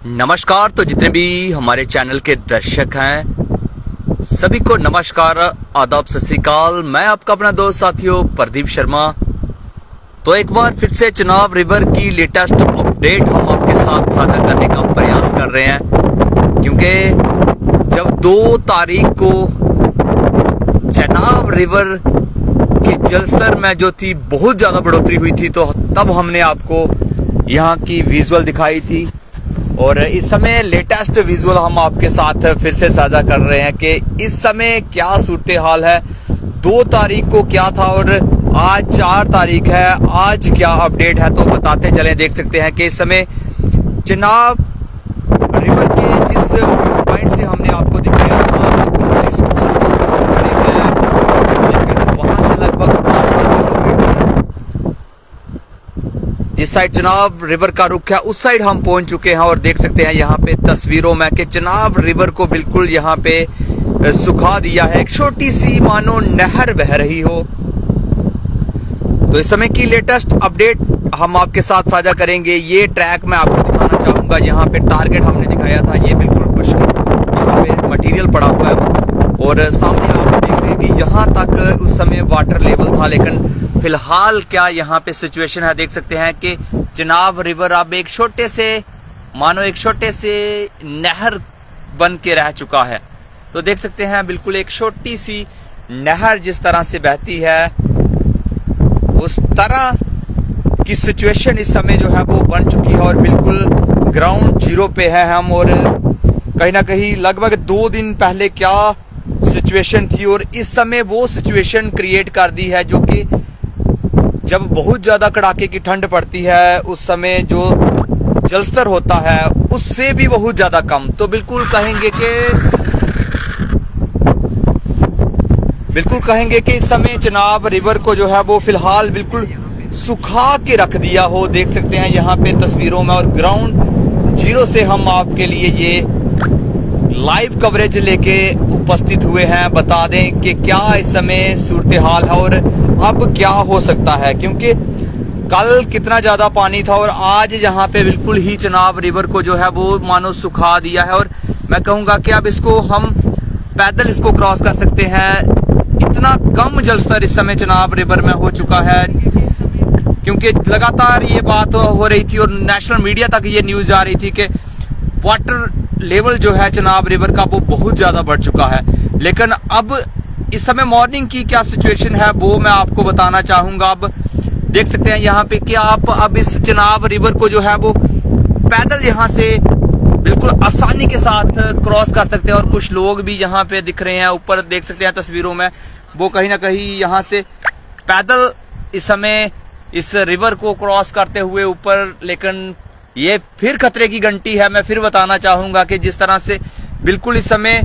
नमस्कार। तो जितने भी हमारे चैनल के दर्शक हैं सभी को नमस्कार, आदाब, सत श्री अकाल। मैं आपका अपना दोस्त साथियों प्रदीप शर्मा। तो एक बार फिर से चनाब रिवर की लेटेस्ट अपडेट हम आपके साथ साझा करने का प्रयास कर रहे हैं, क्योंकि जब 2 तारीख को चनाब रिवर के जलस्तर में जो थी बहुत ज्यादा बढ़ोतरी हुई थी, तो तब हमने आपको यहाँ की विजुअल दिखाई थी। और इस समय लेटेस्ट विजुअल हम आपके साथ फिर से साझा कर रहे हैं कि इस समय क्या सूरत हाल है, 2 तारीख को क्या था और आज 4 तारीख है, आज क्या अपडेट है, तो बताते चलें। देख सकते हैं कि इस समय चनाब रिवर के जिस पॉइंट से हमने आपको दिखाया था वहां से लगभग आधा किलोमीटर जिस साइड चनाब रिवर का रुख है उस साइड हम पहुंच चुके हैं। और देख सकते हैं यहाँ पे तस्वीरों में कि चनाब रिवर को बिल्कुल यहाँ पे सुखा दिया है, एक छोटी सी मानो नहर बह रही हो। तो इस समय की लेटेस्ट अपडेट हम आपके साथ साझा करेंगे। ये ट्रैक मैं आपको दिखाना चाहूंगा, यहाँ पे टारगेट हमने दिखाया था, ये बिल्कुल कुछ यहाँ पे मटेरियल पड़ा हुआ है और सामने आप देख रहे हैं कि यहाँ तक उस समय वाटर लेवल था, लेकिन फिलहाल क्या यहाँ पे सिचुएशन है। देख सकते हैं कि चनाब रिवर अब एक छोटे से नहर बन के रह चुका है। तो देख सकते हैं बिल्कुल एक छोटी सी नहर जिस तरह से बहती है उस तरह की सिचुएशन इस समय जो है वो बन चुकी है और बिल्कुल ग्राउंड जीरो पे है हम। और कहीं ना कहीं लगभग 2 दिन पहले क्या सिचुएशन थी और इस समय वो सिचुएशन क्रिएट कर दी है, जो कि जब बहुत ज्यादा कड़ाके की ठंड पड़ती है उस समय जो जलस्तर होता है उससे भी बहुत ज्यादा कम। तो बिल्कुल कहेंगे कि इस समय चनाब रिवर को जो है वो फिलहाल बिल्कुल सुखा के रख दिया हो। देख सकते हैं यहाँ पे तस्वीरों में, और ग्राउंड जीरो से हम आपके लिए ये लाइव कवरेज लेके उपस्थित हुए हैं। बता दें कि क्या इस समय सूरत हाल है और अब क्या हो सकता है, क्योंकि कल कितना ज्यादा पानी था और आज यहाँ पे बिल्कुल ही चनाब रिवर को जो है वो मानो सुखा दिया है। और मैं कहूँगा कि अब इसको हम पैदल इसको क्रॉस कर सकते हैं, इतना कम जलस्तर इस समय चनाब रिवर में हो चुका है। क्योंकि लगातार ये बात हो रही थी और नेशनल मीडिया तक ये न्यूज आ रही थी कि वाटर लेवल जो है चनाब रिवर का वो बहुत ज्यादा बढ़ चुका है। लेकिन अब इस समय मॉर्निंग की क्या सिचुएशन है वो मैं आपको बताना चाहूंगा। अब देख सकते हैं यहाँ पे कि आप अब इस चनाब रिवर को जो है वो पैदल यहाँ से बिल्कुल आसानी के साथ क्रॉस कर सकते हैं। और कुछ लोग भी यहाँ पे दिख रहे हैं, ऊपर देख सकते हैं तस्वीरों में, वो कहीं ना कहीं यहाँ से पैदल इस समय इस रिवर को क्रॉस करते हुए ऊपर। लेकिन ये फिर खतरे की घंटी है। मैं फिर बताना चाहूंगा कि जिस तरह से बिल्कुल इस समय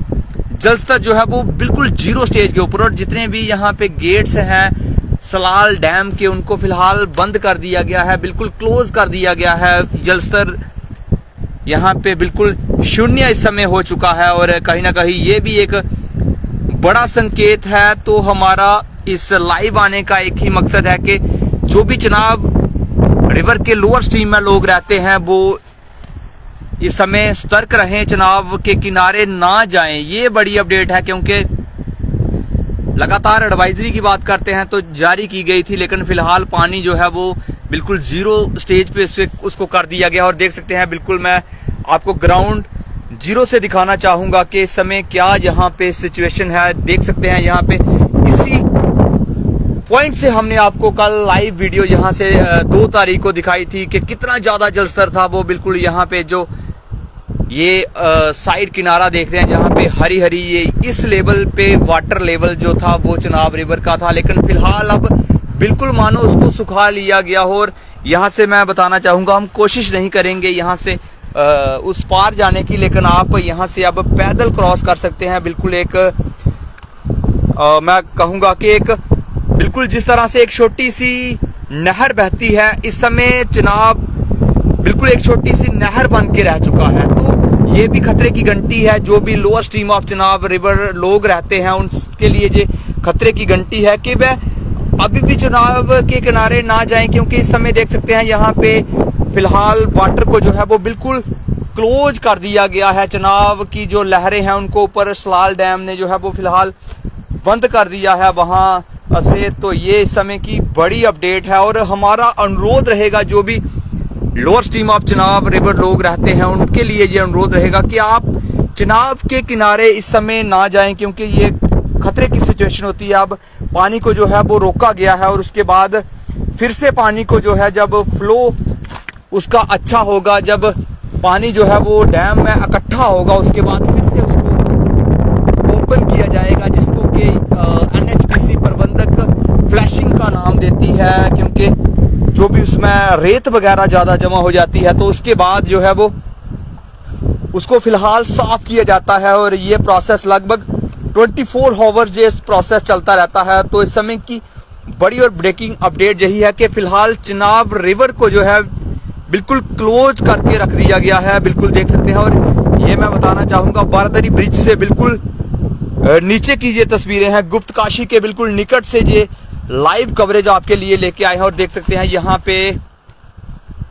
जलस्तर जो है वो बिल्कुल जीरो स्टेज के ऊपर, और जितने भी यहाँ पे गेट्स हैं सलाल डैम के उनको फिलहाल बंद कर दिया गया है, बिल्कुल क्लोज कर दिया गया है। जलस्तर यहाँ पे बिल्कुल शून्य इस समय हो चुका है और कहीं ना कहीं ये भी एक बड़ा संकेत है। तो हमारा इस लाइव आने का एक ही मकसद है कि जो भी चनाब रिवर के लोअर स्ट्रीम में लोग रहते हैं वो इस समय सतर्क रहें, चनाब के किनारे ना जाएं। ये बड़ी अपडेट है, क्योंकि लगातार एडवाइजरी की बात करते हैं तो जारी की गई थी, लेकिन फिलहाल पानी जो है वो बिल्कुल जीरो स्टेज पे उसको कर दिया गया। और देख सकते हैं बिल्कुल मैं आपको ग्राउंड जीरो से दिखाना चाहूंगा कि इस समय क्या यहाँ पे सिचुएशन है। देख सकते हैं यहाँ पे इसी पॉइंट से हमने आपको कल लाइव वीडियो यहाँ से 2 तारीख को दिखाई थी कि कितना ज्यादा जलस्तर था। वो बिल्कुल यहाँ पे जो ये साइड किनारा देख रहे हैं जहाँ पे हरी हरी, ये इस लेवल पे वाटर लेवल जो था वो चनाब रिवर का था। लेकिन फिलहाल अब बिल्कुल मानो उसको सुखा लिया गया हो। और यहाँ से मैं बताना चाहूंगा हम कोशिश नहीं करेंगे यहाँ से उस पार जाने की, लेकिन आप यहाँ से अब पैदल क्रॉस कर सकते हैं। बिल्कुल एक मैं कहूँगा कि एक बिल्कुल जिस तरह से एक छोटी सी नहर बहती है इस समय चनाब बिल्कुल एक छोटी सी नहर बन के रह चुका है। तो ये भी खतरे की घंटी है। जो भी lower stream of Chenab river लोग रहते हैं उनके लिए ये खतरे की घंटी है कि वह अभी भी चनाब के किनारे ना जाएं, क्योंकि इस समय देख सकते हैं यहाँ पे फिलहाल वाटर को जो है वो बिल्कुल क्लोज कर दिया गया है। चनाब की जो लहरें हैं उनको ऊपर सलाल डैम ने जो है वो फिलहाल बंद कर दिया है वहां से। तो ये इस समय की बड़ी अपडेट है और हमारा अनुरोध रहेगा, जो भी lower stream of Chenab river लोग रहते हैं उनके लिए ये अनुरोध रहेगा कि आप चनाब के किनारे इस समय ना जाएं, क्योंकि ये खतरे की सिचुएशन होती है। अब पानी को जो है वो रोका गया है और उसके बाद फिर से पानी को जो है जब फ्लो उसका अच्छा होगा, जब पानी जो है वो डैम में इकट्ठा होगा, उसके बाद फिर से उसको ओपन किया जाएगा, जिसको कि एनएचपीसी प्रबंधक फ्लैशिंग का नाम देती है, क्योंकि जो भी उसमें रेत वगैरह ज़्यादा जमा हो जाती है तो उसके बाद जो है वो उसको फिलहाल साफ किया जाता है। और ये प्रोसेस लगभग 24 आवर्स ये प्रोसेस चलता रहता है। तो इस समय की बड़ी और ब्रेकिंग अपडेट यही है कि फिलहाल चनाब रिवर को जो है बिल्कुल क्लोज करके रख दिया गया है, बिल्कुल देख सकते हैं। और ये मैं बताना चाहूँगा बारादरी ब्रिज से बिल्कुल नीचे की ये तस्वीरें हैं, गुप्तकाशी के बिल्कुल निकट से ये लाइव कवरेज आपके लिए लेके आए हैं। और देख सकते हैं यहाँ पे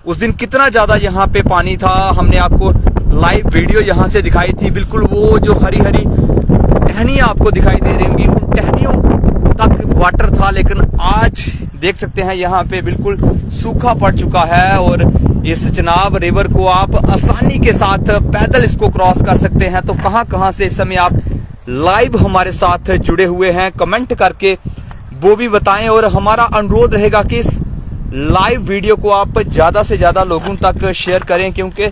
उस दिन कितना ज़्यादा यहाँ पे पानी था, हमने आपको लाइव वीडियो यहाँ से दिखाई थी। बिल्कुल वो जो हरी हरी टहनियाँ आपको दिखाई दे रही होंगी, उन टहनियों तक वाटर था, लेकिन आज देख सकते हैं यहाँ पे बिल्कुल सूखा पड़ चुका है। और इस चनाब रिवर को आप आसानी के साथ पैदल इसको क्रॉस कर सकते हैं। तो कहाँ से इस समय आप लाइव हमारे साथ जुड़े हुए हैं, कमेंट करके वो भी बताएं। और हमारा अनुरोध रहेगा कि इस लाइव वीडियो को आप ज़्यादा से ज़्यादा लोगों तक शेयर करें, क्योंकि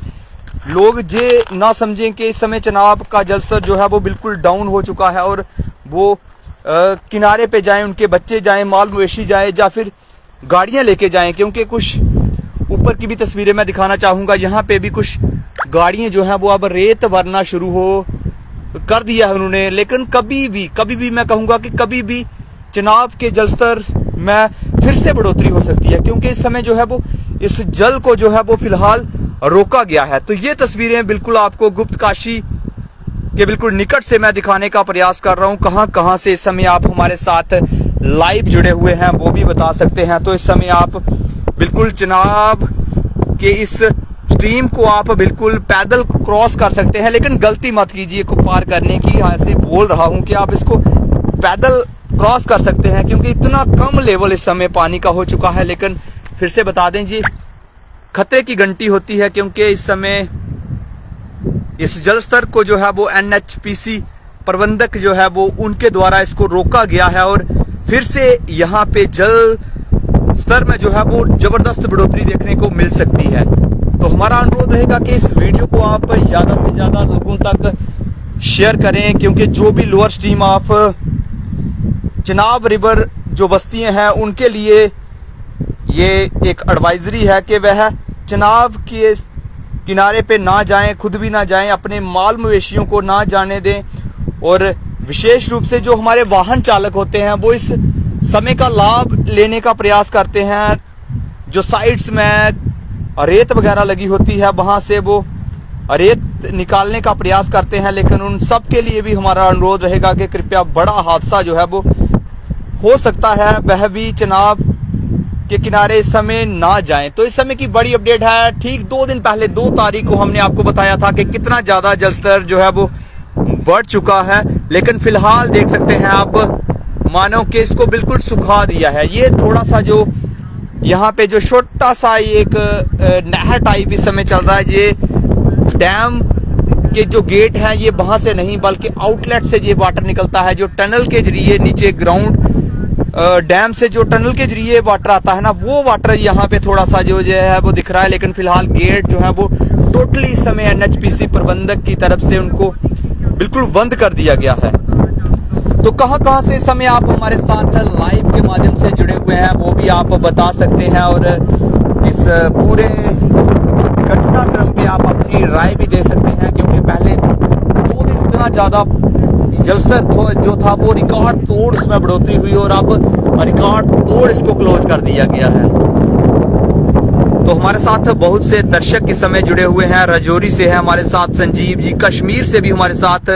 लोग ये ना समझें कि इस समय चनाब का जलस्तर जो है वो बिल्कुल डाउन हो चुका है और वो किनारे पे जाएं, उनके बच्चे जाएं, माल मवेशी जाएं या फिर गाड़ियां लेके जाएं। क्योंकि कुछ ऊपर की भी तस्वीरें मैं दिखाना चाहूँगा, यहाँ पे भी कुछ गाड़ियां जो हैं वो अब रेत भरना शुरू हो कर दिया है उन्होंने। लेकिन कभी भी मैं कहूँगा कि कभी भी चनाब के जलस्तर में फिर से बढ़ोतरी हो सकती है, क्योंकि इस समय जो है वो इस जल को जो है वो फिलहाल रोका गया है। तो ये तस्वीरें बिल्कुल आपको गुप्तकाशी के बिल्कुल निकट से मैं दिखाने का प्रयास कर रहा हूँ। कहाँ से इस समय आप हमारे साथ लाइव जुड़े हुए हैं वो भी बता सकते हैं। तो इस समय आप बिल्कुल चनाब के इस स्ट्रीम को आप बिल्कुल पैदल क्रॉस कर सकते हैं, लेकिन गलती मत कीजिए को पार करने की। यहाँ से बोल रहा हूँ कि आप इसको पैदल क्रॉस कर सकते हैं, क्योंकि इतना कम लेवल इस समय पानी का हो चुका है। लेकिन फिर से बता दें जी, खतरे की घंटी होती है, क्योंकि इस समय इस जल स्तर को जो है वो एनएचपीसी प्रबंधक जो है वो उनके द्वारा इसको रोका गया है और फिर से यहाँ पे जल स्तर में जो है वो जबरदस्त बढ़ोतरी देखने को मिल सकती है। तो हमारा अनुरोध रहेगा कि इस वीडियो को आप ज़्यादा से ज़्यादा लोगों तक शेयर करें, क्योंकि जो भी lower stream of Chenab river जो बस्तियां हैं उनके लिए ये एक एडवाइजरी है कि वह चनाब के किनारे पे ना जाएं, खुद भी ना जाएं, अपने माल मवेशियों को ना जाने दें। और विशेष रूप से जो हमारे वाहन चालक होते हैं वो इस समय का लाभ लेने का प्रयास करते हैं। जो साइड्स में रेत वगैरह लगी होती है वहां से वो रेत निकालने का प्रयास करते हैं, लेकिन उन सब के लिए भी हमारा अनुरोध रहेगा कि कृपया बड़ा हादसा जो है वो हो सकता है, वह भी चनाब के किनारे इस समय ना जाएं। तो इस समय की बड़ी अपडेट है। ठीक 2 दिन पहले 2 तारीख को हमने आपको बताया था कि कितना ज्यादा जलस्तर जो है वो बढ़ चुका है, लेकिन फिलहाल देख सकते हैं आप मानो कि इसको बिल्कुल सुखा दिया है। ये थोड़ा सा जो यहाँ पे जो छोटा सा एक नहर टाइप इस समय चल रहा है, ये डैम के जो गेट हैं ये वहां से नहीं बल्कि आउटलेट से ये वाटर निकलता है, जो टनल के जरिए नीचे ग्राउंड डैम से जो टनल के जरिए वाटर आता है ना, वो वाटर यहाँ पे थोड़ा सा जो है वो दिख रहा है। लेकिन फिलहाल गेट जो है वो टोटली इस समय एनएचपीसी प्रबंधक की तरफ से उनको बिल्कुल बंद कर दिया गया है। तो कहाँ से इस समय आप हमारे साथ लाइव के माध्यम से जुड़े हुए हैं वो भी आप बता सकते हैं, और इस पूरे घटनाक्रम पे आप अपनी राय भी दे सकते हैं, क्योंकि पहले 2 दिन इतना ज्यादा जलस्तर जो था वो रिकॉर्ड तोड़ उसमें बढ़ोतरी हुई और अब रिकॉर्ड तोड़ इसको क्लोज कर दिया गया है। तो हमारे साथ बहुत से दर्शक इस समय जुड़े हुए हैं। राजौरी से है हमारे साथ संजीव जी, कश्मीर से भी हमारे साथ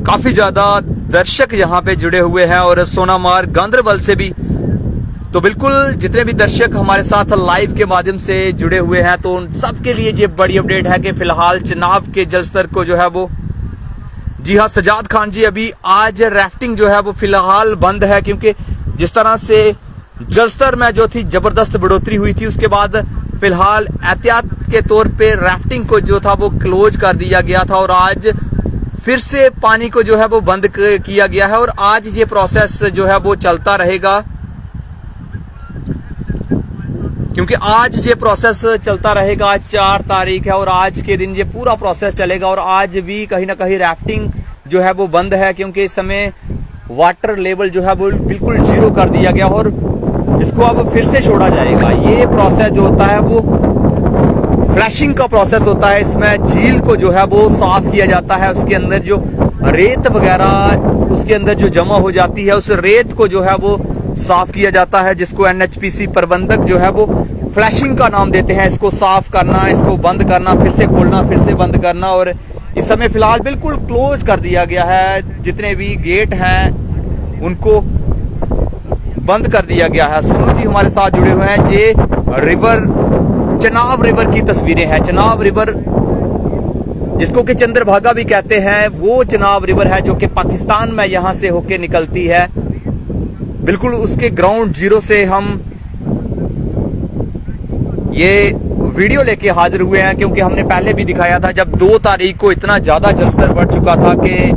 काफी ज्यादा दर्शक यहाँ पे जुड़े हुए हैं, और सोनामार्ग गांधरबल से भी। तो बिल्कुल जितने भी दर्शक हमारे साथ लाइव के माध्यम से जुड़े हुए हैं तो उन सबके लिए ये बड़ी अपडेट है कि फिलहाल चिनाब के जलस्तर को जो है वो, जी हाँ सजाद खान जी, अभी आज राफ्टिंग जो है वो फिलहाल बंद है, क्योंकि जिस तरह से जलस्तर में जो थी जबरदस्त बढ़ोतरी हुई थी, उसके बाद फिलहाल एहतियात के तौर पे राफ्टिंग को जो था वो क्लोज कर दिया गया था और आज फिर से पानी को जो है वो बंद किया गया है और आज ये प्रोसेस जो है वो चलता रहेगा, क्योंकि आज ये प्रोसेस चलता रहेगा। आज 4 तारीख है और आज के दिन ये पूरा प्रोसेस चलेगा और आज भी कहीं ना कहीं राफ्टिंग जो है वो बंद है, क्योंकि इस समय वाटर लेवल जो है वो बिल्कुल 0 कर दिया गया और इसको अब फिर से छोड़ा जाएगा। ये प्रोसेस जो होता है वो फ्लैशिंग का प्रोसेस होता है। इसमें झील को जो है वो साफ किया जाता है, उसके अंदर जो रेत वगैरह उसके अंदर जो जमा हो जाती है उस रेत को जो है वो साफ किया जाता है, जिसको एनएचपीसी प्रबंधक जो है वो फ्लैशिंग का नाम देते हैं। इसको साफ करना, इसको बंद करना, फिर से खोलना, फिर से बंद करना, और इस समय फिलहाल बिल्कुल क्लोज कर दिया गया है। जितने भी गेट हैं उनको बंद कर दिया गया है। सोनू जी हमारे साथ जुड़े हुए हैं। ये रिवर, चिनाब रिवर की तस्वीरें हैं। चिनाब रिवर जिसको कि चंद्रभागा भी कहते हैं, वो चिनाब रिवर है जो कि पाकिस्तान में यहां से होके निकलती है। बिल्कुल उसके ग्राउंड जीरो से हम ये वीडियो लेके हाजिर हुए हैं, क्योंकि हमने पहले भी दिखाया था जब 2 तारीख को इतना ज्यादा जलस्तर बढ़ चुका था कि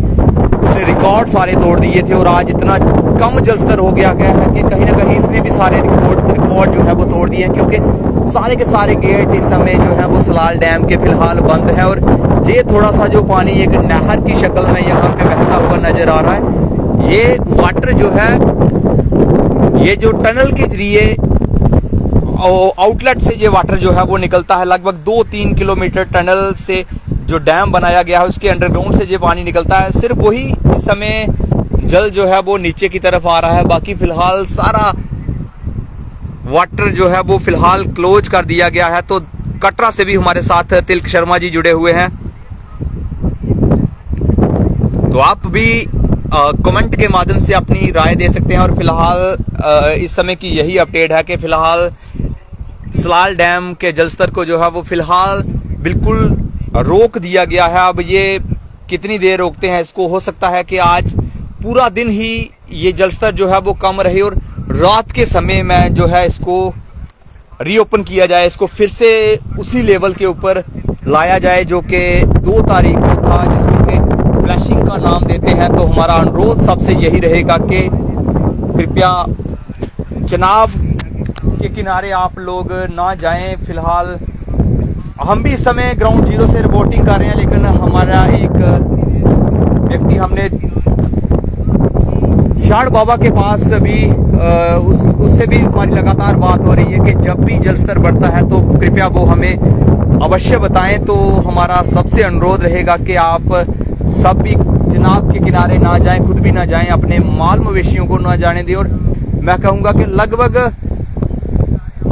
उसने रिकॉर्ड सारे तोड़ दिए थे और आज इतना कम जलस्तर हो गया है कि कहीं ना कहीं इसने भी सारे रिकॉर्ड जो है वो तोड़ दिए हैं, क्योंकि सारे के सारे गेट इस समय जो है वो सलाल डैम के फिलहाल बंद है और ये थोड़ा सा जो पानी एक नहर की शक्ल में यहाँ पे बहता हुआ नजर आ रहा है। ये वाटर जो है, ये जो टनल के जरिए आउटलेट से ये वाटर जो है वो निकलता है। लगभग 2-3 किलोमीटर टनल से जो डैम बनाया गया है उसके अंडरग्राउंड से ये पानी निकलता है। सिर्फ वही इस समय जल जो है वो नीचे की तरफ आ रहा है, बाकी फिलहाल सारा वाटर जो है वो फिलहाल क्लोज कर दिया गया है। तो कटरा से भी हमारे साथ तिलक शर्मा जी जुड़े हुए हैं, तो आप भी कमेंट के माध्यम से अपनी राय दे सकते हैं। और फिलहाल इस समय की यही अपडेट है कि फिलहाल सलाल डैम के जलस्तर को जो है वो फिलहाल बिल्कुल रोक दिया गया है। अब ये कितनी देर रोकते हैं इसको, हो सकता है कि आज पूरा दिन ही ये जलस्तर जो है वो कम रहे और रात के समय में जो है इसको रीओपन किया जाए, इसको फिर से उसी लेवल के ऊपर लाया जाए जो कि 2 तारीख को था, जिसको कि फ्लैशिंग का नाम देते हैं। तो हमारा अनुरोध सबसे यही रहेगा कि कृपया चिनाब के किनारे आप लोग ना जाएं। फिलहाल हम भी इस समय ग्राउंड जीरो से रिपोर्टिंग कर रहे हैं, लेकिन हमारा एक व्यक्ति, हमने शाड़ बाबा के पास भी उससे भी हमारी लगातार बात हो रही है कि जब भी जलस्तर बढ़ता है तो कृपया वो हमें अवश्य बताएं। तो हमारा सबसे अनुरोध रहेगा कि आप सब भी चिनाब के किनारे ना जाएं, खुद भी ना जाएं, अपने माल मवेशियों को ना जाने दें। और मैं कहूँगा कि लगभग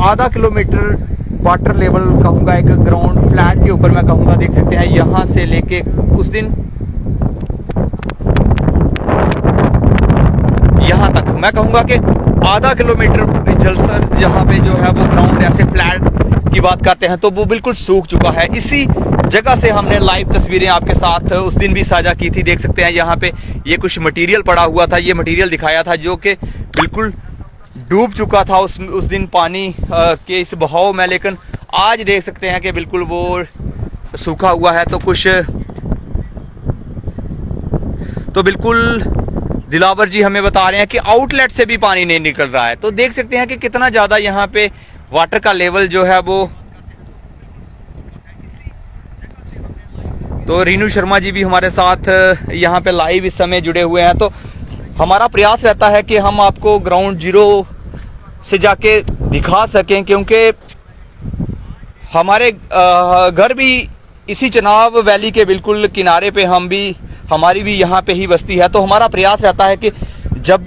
आधा किलोमीटर वाटर लेवल कहूँगा एक ग्राउंड फ्लैट के ऊपर, मैं कहूँगा देख सकते हैं यहाँ से लेके उस दिन यहाँ तक, मैं कहूँगा कि आधा किलोमीटर जलस्तर यहाँ पे जो है वो ग्राउंड ऐसे फ्लैट की बात करते हैं तो वो बिल्कुल सूख चुका है। इसी जगह से हमने लाइव तस्वीरें आपके साथ उस दिन भी साझा की थी। देख सकते हैं यहाँ पे ये कुछ मटेरियल पड़ा हुआ था, ये मटेरियल दिखाया था जो कि बिल्कुल डूब चुका था उस दिन पानी के इस बहाव में, लेकिन आज देख सकते हैं कि बिल्कुल वो सूखा हुआ है। तो बिल्कुल दिलावर जी हमें बता रहे हैं कि आउटलेट से भी पानी नहीं निकल रहा है। तो देख सकते हैं कि कितना ज्यादा यहाँ पे वाटर का लेवल जो है वो। तो रीनू शर्मा जी भी हमारे साथ यहाँ पे लाइव इस समय जुड़े हुए हैं। तो हमारा प्रयास रहता है कि हम आपको ग्राउंड जीरो से जाके दिखा सकें, क्योंकि हमारे घर भी इसी चिनाब वैली के बिल्कुल किनारे पे हमारी भी यहाँ पे ही बस्ती है। तो हमारा प्रयास रहता है कि जब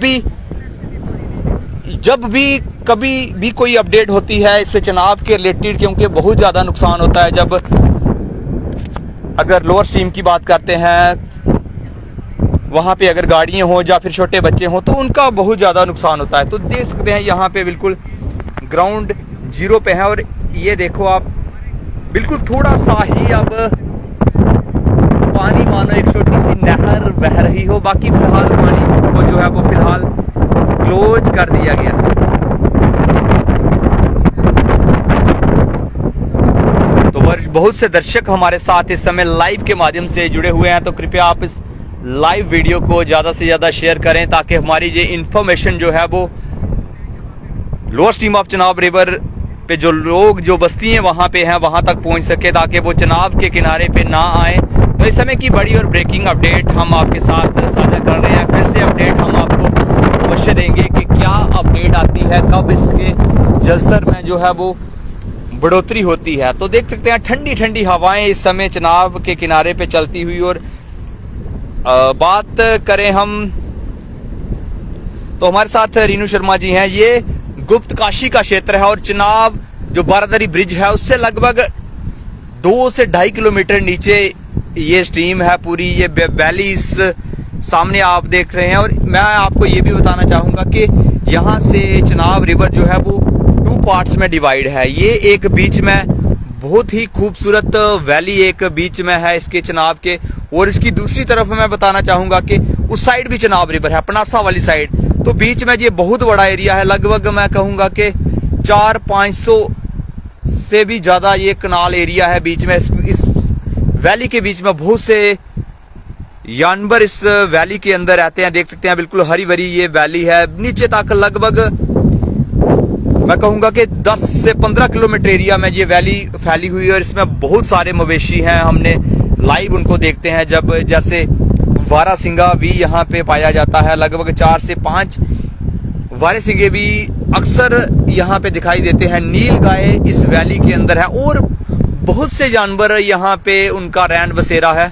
भी कभी भी कोई अपडेट होती है इससे चिनाब के रिलेटेड, क्योंकि बहुत ज़्यादा नुकसान होता है जब अगर लोअर स्ट्रीम की बात करते हैं वहाँ पे अगर गाड़ियाँ हों या फिर छोटे बच्चे हों तो उनका बहुत ज़्यादा नुकसान होता है। तो देख सकते हैं यहाँ पे बिल्कुल ग्राउंड जीरो पे है और ये देखो आप बिल्कुल थोड़ा सा ही अब पानी मानो एक छोटी सी नहर बह रही हो, बाकी फिलहाल पानी को जो है वो फिलहाल क्लोज कर दिया गया है। तो बहुत से दर्शक हमारे साथ इस समय लाइव के माध्यम से जुड़े हुए हैं, तो कृपया आप इस लाइव वीडियो को ज्यादा से ज्यादा शेयर करें ताकि हमारी ये इंफॉर्मेशन जो है वो lower stream of Chenab river पे जो लोग जो बस्ती हैं वहां पे हैं वहां तक पहुंच सके, ताकि वो चनाब के किनारे पे ना आए। तो इस समय की बड़ी और ब्रेकिंग अपडेट हम आपके साथ साझा कर रहे हैं। फिर से अपडेट हम आपको अवश्य देंगे कि क्या अपडेट आती है, कब इसके जलस्तर में जो है वो बढ़ोतरी होती है। तो देख सकते हैं ठंडी ठंडी हवाएं इस समय चनाब के किनारे पे चलती हुई। और बात करें हम तो हमारे साथ रीनू शर्मा जी हैं। ये गुप्त काशी का क्षेत्र है और चनाब जो बारादरी ब्रिज है उससे लगभग 2 से 2.5 किलोमीटर नीचे ये स्ट्रीम है। पूरी ये वैली इस सामने आप देख रहे हैं। और मैं आपको ये भी बताना चाहूंगा कि यहाँ से चनाब रिवर जो है वो 2 पार्ट्स में डिवाइड है। ये एक बीच में बहुत ही खूबसूरत वैली एक बीच में है इसके चनाब के, और इसकी दूसरी तरफ मैं बताना चाहूंगा कि उस साइड भी चनाब रिवर है, पनासा वाली साइड। तो बीच में ये बहुत बड़ा एरिया है, लगभग मैं कहूंगा कि 400-500 से भी ज्यादा ये कनाल एरिया है बीच में। इस वैली के बीच में बहुत से जानवर इस वैली के अंदर रहते हैं। देख सकते हैं बिल्कुल हरी भरी ये वैली है। नीचे तक लगभग मैं कहूंगा कि 10 से 15 किलोमीटर एरिया में ये वैली फैली हुई है और इसमें बहुत सारे मवेशी हैं। हमने लाइव उनको देखते हैं, जब जैसे वारासिंगा भी यहाँ पे पाया जाता है। लगभग 4 से 5 वारासिंगे भी अक्सर यहाँ पे दिखाई देते हैं। नील गाय इस वैली के अंदर है और बहुत से जानवर यहाँ पे उनका रैन बसेरा है।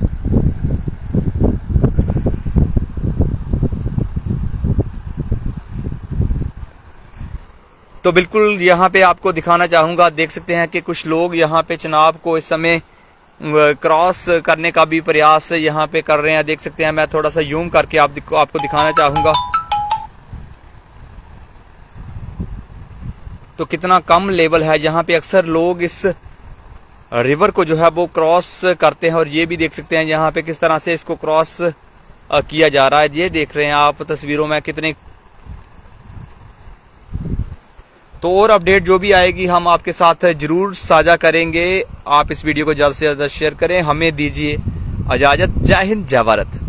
तो बिल्कुल यहाँ पे आपको दिखाना चाहूंगा, देख सकते हैं कि कुछ लोग यहाँ पे चनाब को इस समय क्रॉस करने का भी प्रयास यहाँ पे कर रहे हैं। देख सकते हैं, मैं थोड़ा सा यूम करके आपको दिखाना चाहूंगा तो कितना कम लेवल है। यहाँ पे अक्सर लोग इस रिवर को जो है वो क्रॉस करते हैं और ये भी देख सकते हैं यहाँ पे किस तरह से इसको क्रॉस किया जा रहा है। ये देख रहे हैं आप तस्वीरों में कितने। तो और अपडेट जो भी आएगी हम आपके साथ जरूर साझा करेंगे। आप इस वीडियो को ज़्यादा से ज़्यादा शेयर करें। हमें दीजिए इजाज़त। जय हिंद, जय भारत।